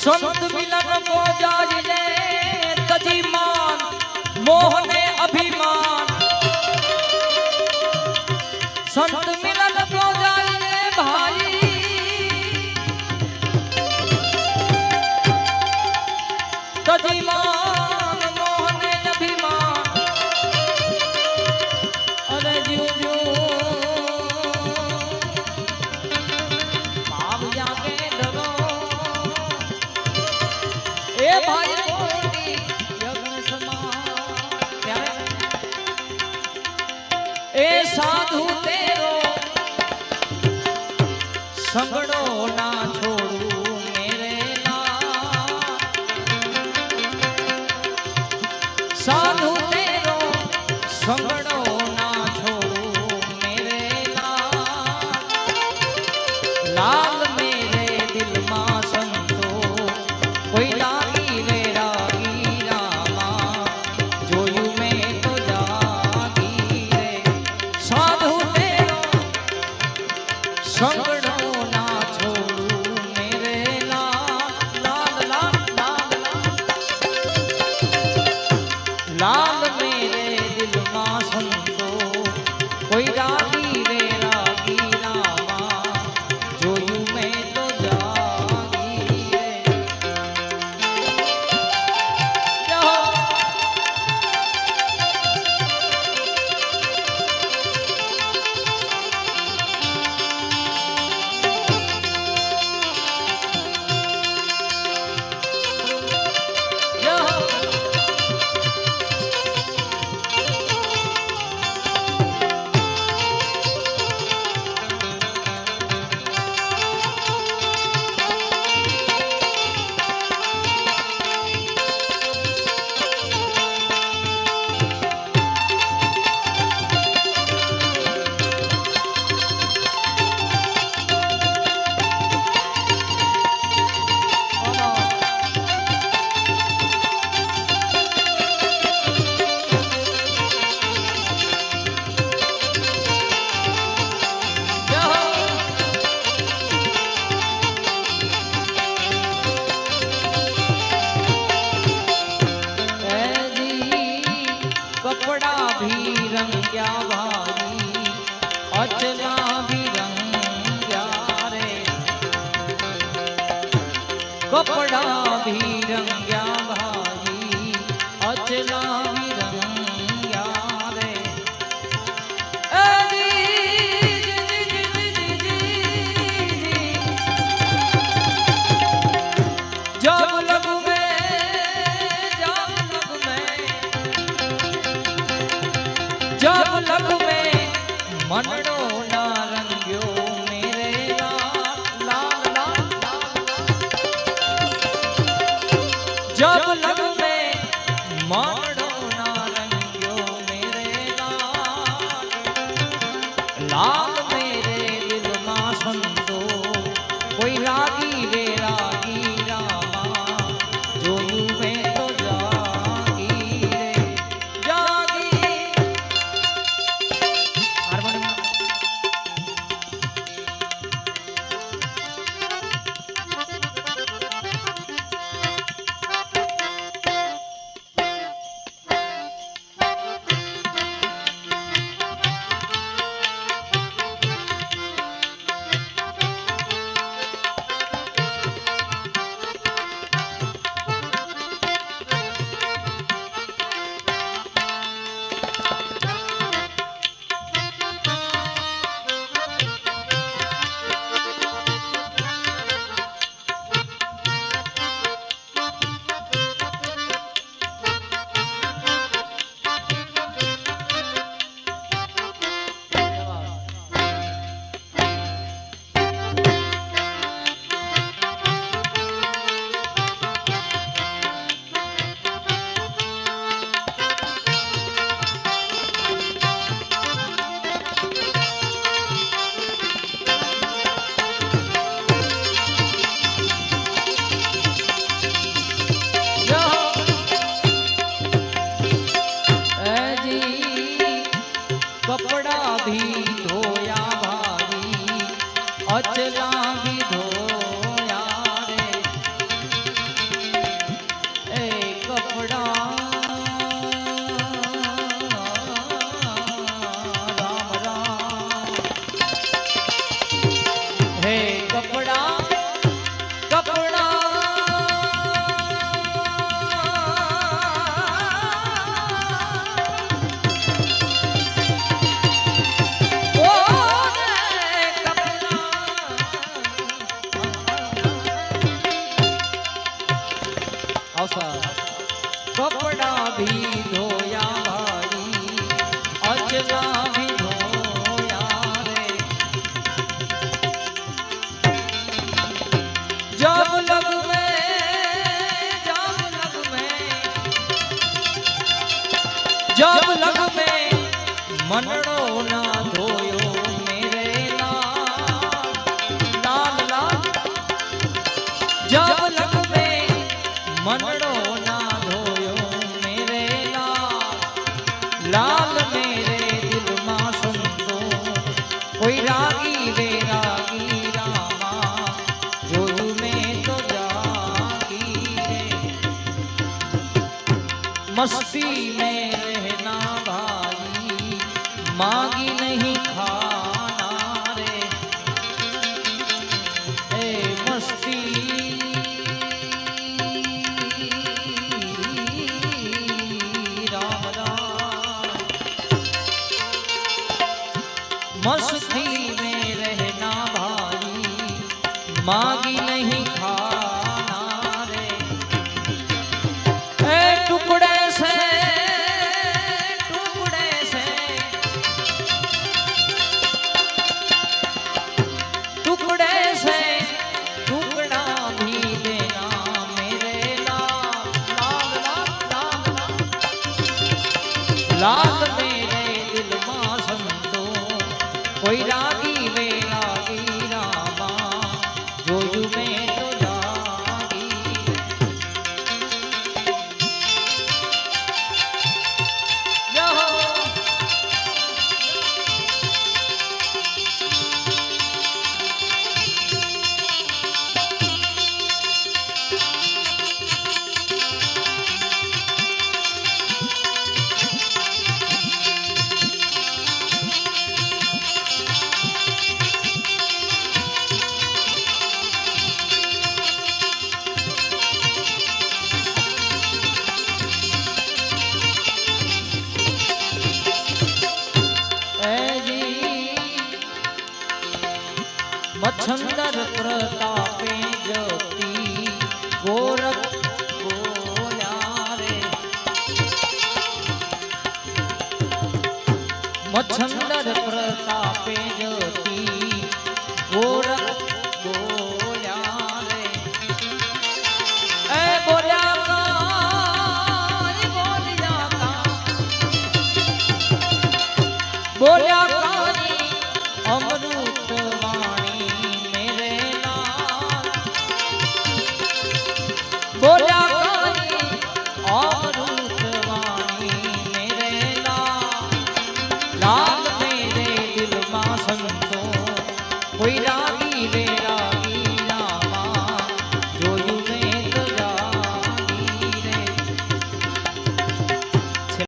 संत मिलन को जाइए तजी मान मोहने अभिमान। संत मिलन को जाइए भाई तजी मान मोहने अभिमान। अरे जू जू भाव जाके धरो ए भाई कोटी यज्ञ समान। ए साधु तेरो संगड़ो ना छोड़ू मेरे नाथ। साधु तेरो संगड़ो ना छोड़ू मेरे नाथ। लाल मेरे दिल मां संतो कोई लागी रे रागी रामा जोयू में तो जागी रे। साधु तेरो संगड़ो ना छोड़ू मेरे लाल लाल लाल लाल लाल मेरे दिल मां संतो कोई रागी रे रागी रामा जोयू में तो जागी रे। कपड़ा भी रंग्या भाई अचला भी रंग्या रे। कपड़ा भी रंग्या भाई अचला भी रंग्या रे। जब लगू में जब लग में मनड़ो ना रंग्यो मेरे लाल लाल लाल लाल। जब लग में मनड़ो ना रंग्यो मेरे लाल। लाल मेरे दिल मां संतो कोई रागी रे रागी रामा जोयू में तो जागी रे जागी। अचला भी धोया रे। मनड़ो ना धोयो मेरे लाल लाल लाल जब लग में मनड़ो ना धोयो मेरे लाल लाल मेरे दिल मां संतो कोई रागी वैरागी रामा जोयू में तो जागी रे मस्ती में रहना भाई मांगी नहीं खाना रे ए मस्ती राम राम मस्ती में रहना भाई मांगी नहीं खाना रे ए टुकड़े से टुकड़ा भी देना मेरे लाल लाल लाल लाल लाल मेरे दिल मां संतो कोई रागी वैरागी रामा जोयू में तो जागी मच्छंदर प्रतापे ज्योति गोरख बोला रे मच्छंदर प्रतापे ज्योति गोरख बोला रे ए बोला का बोलिया का बोलिया